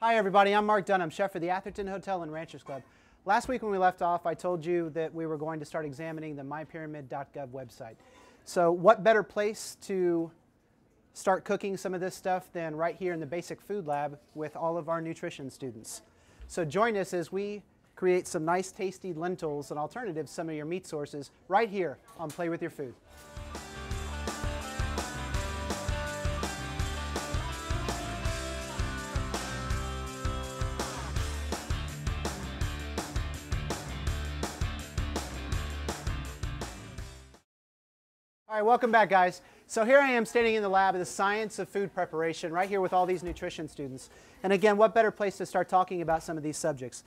Hi everybody, I'm Marc Dunham, chef for the Atherton Hotel and Ranchers Club. Last week when we left off, I told you that we were going to start examining the mypyramid.gov website. So what better place to start cooking some of this stuff than right here in the Basic Food Lab with all of our nutrition students. So join us as we create some nice tasty lentils and alternatives to some of your meat sources right here on Play With Your Food. All right, welcome back, guys. So here I am standing in the lab of the science of food preparation right here with all these nutrition students. And again, what better place to start talking about some of these subjects?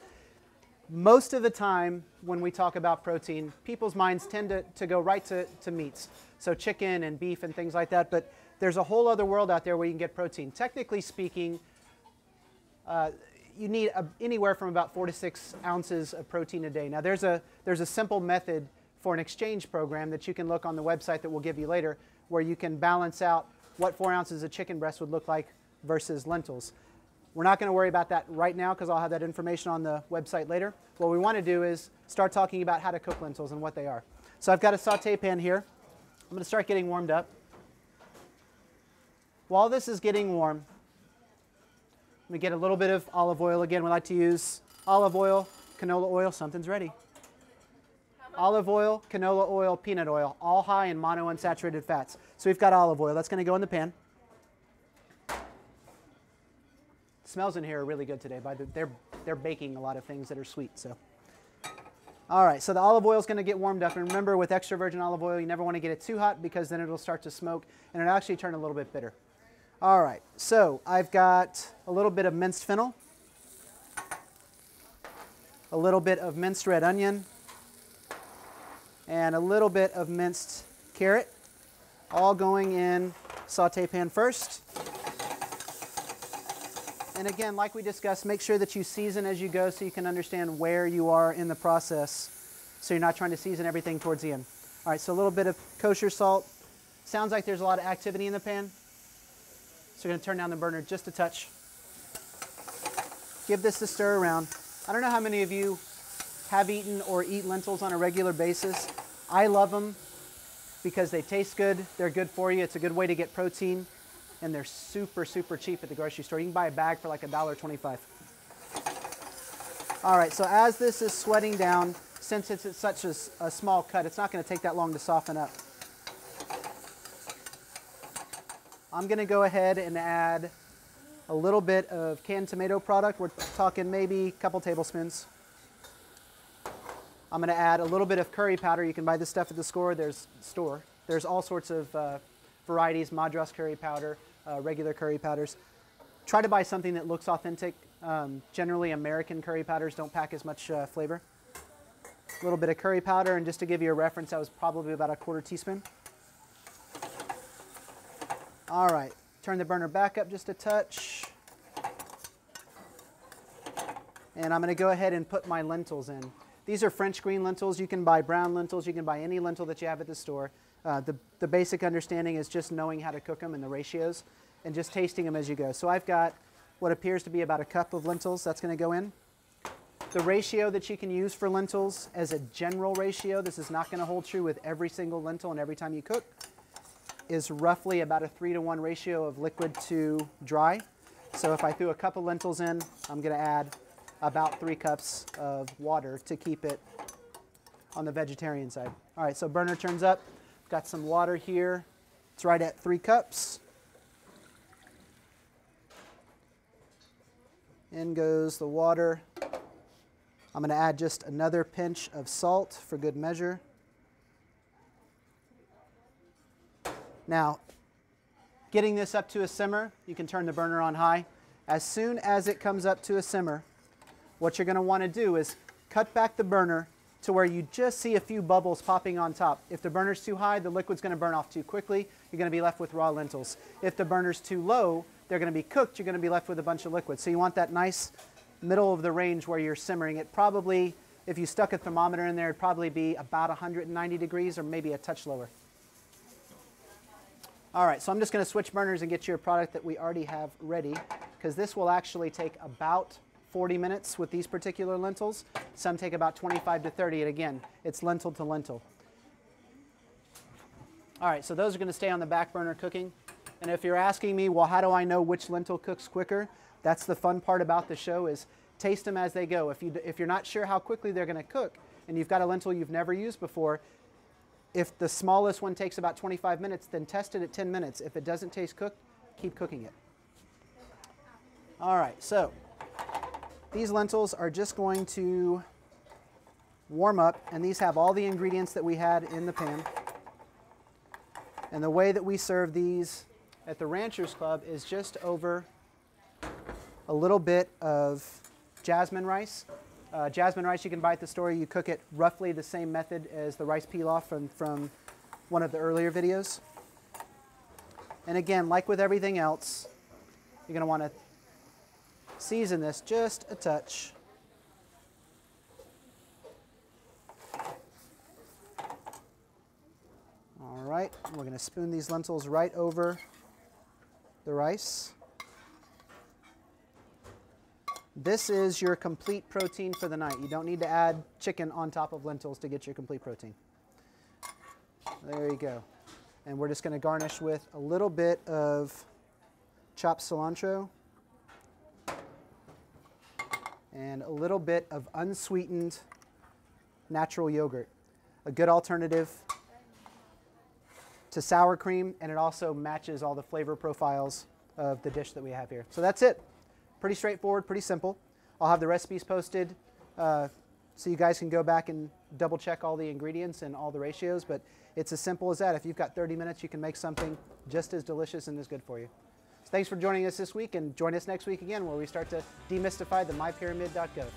Most of the time when we talk about protein, people's minds tend to go right to meats. So chicken and beef and things like that, but there's a whole other world out there where you can get protein. Technically speaking, you need anywhere from about 4 to 6 ounces of protein a day. Now there's a simple method for an exchange program that you can look on the website that we'll give you later, where you can balance out what 4 ounces of chicken breast would look like versus lentils. We're not going to worry about that right now because I'll have that information on the website later. What we want to do is start talking about how to cook lentils and what they are. So I've got a saute pan here. I'm going to start getting warmed up. While this is getting warm, I'm going to get a little bit of olive oil. Again, we like to use olive oil, canola oil. Something's ready. Olive oil, canola oil, peanut oil, all high in monounsaturated fats. So we've got olive oil. That's going to go in the pan. Smells in here are really good today. They're baking a lot of things that are sweet. So, all right. So the olive oil is going to get warmed up. And remember, with extra virgin olive oil, you never want to get it too hot because then it'll start to smoke and it'll actually turn a little bit bitter. All right. So I've got a little bit of minced fennel, a little bit of minced red onion, and a little bit of minced carrot, all going in saute pan first. And again, like we discussed, make sure that you season as you go so you can understand where you are in the process, so you're not trying to season everything towards the end. All right, so a little bit of kosher salt. Sounds like there's a lot of activity in the pan, so we're going to turn down the burner just a touch. Give this a stir around. I don't know how many of you have eaten or eat lentils on a regular basis. I love them because they taste good, they're good for you, it's a good way to get protein, and they're super, super cheap at the grocery store. You can buy a bag for like $1.25. All right, so as this is sweating down, since it's such a small cut, it's not going to take that long to soften up. I'm going to go ahead and add a little bit of canned tomato product. We're talking maybe a couple tablespoons. I'm going to add a little bit of curry powder. You can buy this stuff at the store. There's all sorts of varieties, Madras curry powder, regular curry powders. Try to buy something that looks authentic. Generally, American curry powders don't pack as much flavor. A little bit of curry powder, and just to give you a reference, that was probably about a 1/4 teaspoon. All right, turn the burner back up just a touch. And I'm going to go ahead and put my lentils in. These are French green lentils. You can buy brown lentils. You can buy any lentil that you have at the store. The basic understanding is just knowing how to cook them and the ratios and just tasting them as you go. So I've got what appears to be about a cup of lentils. That's going to go in. The ratio that you can use for lentils as a general ratio, this is not going to hold true with every single lentil and every time you cook, is roughly about a 3-to-1 ratio of liquid to dry. So if I threw a cup of lentils in, I'm going to add about 3 cups of water to keep it on the vegetarian side. All right, so burner turns up. Got some water here. It's right at 3 cups. In goes the water. I'm going to add just another pinch of salt for good measure. Now, getting this up to a simmer, you can turn the burner on high. As soon as it comes up to a simmer, what you're going to want to do is cut back the burner to where you just see a few bubbles popping on top. If the burner's too high, the liquid's going to burn off too quickly. You're going to be left with raw lentils. If the burner's too low, they're going to be cooked. You're going to be left with a bunch of liquid. So you want that nice middle of the range where you're simmering. It probably, if you stuck a thermometer in there, it'd probably be about 190 degrees or maybe a touch lower. All right, so I'm just going to switch burners and get you a product that we already have ready, because this will actually take about 40 minutes with these particular lentils. Some take about 25 to 30, and again, it's lentil to lentil. All right, so those are going to stay on the back burner cooking. And if you're asking me, well, how do I know which lentil cooks quicker? That's the fun part about the show, is taste them as they go. If you're not sure how quickly they're going to cook, and you've got a lentil you've never used before, if the smallest one takes about 25 minutes, then test it at 10 minutes. If it doesn't taste cooked, keep cooking it. All right, so these lentils are just going to warm up, and these have all the ingredients that we had in the pan. And the way that we serve these at the Ranchers Club is just over a little bit of jasmine rice. Jasmine rice you can buy at the store. You cook it roughly the same method as the rice pilaf from one of the earlier videos. And again, like with everything else, you're going to want to season this just a touch. All right, we're going to spoon these lentils right over the rice. This is your complete protein for the night. You don't need to add chicken on top of lentils to get your complete protein. There you go. And we're just going to garnish with a little bit of chopped cilantro and a little bit of unsweetened natural yogurt. A good alternative to sour cream, and it also matches all the flavor profiles of the dish that we have here. So that's it. Pretty straightforward, pretty simple. I'll have the recipes posted so you guys can go back and double check all the ingredients and all the ratios, but it's as simple as that. If you've got 30 minutes, you can make something just as delicious and as good for you. So thanks for joining us this week, and join us next week again where we start to demystify the mypyramid.gov.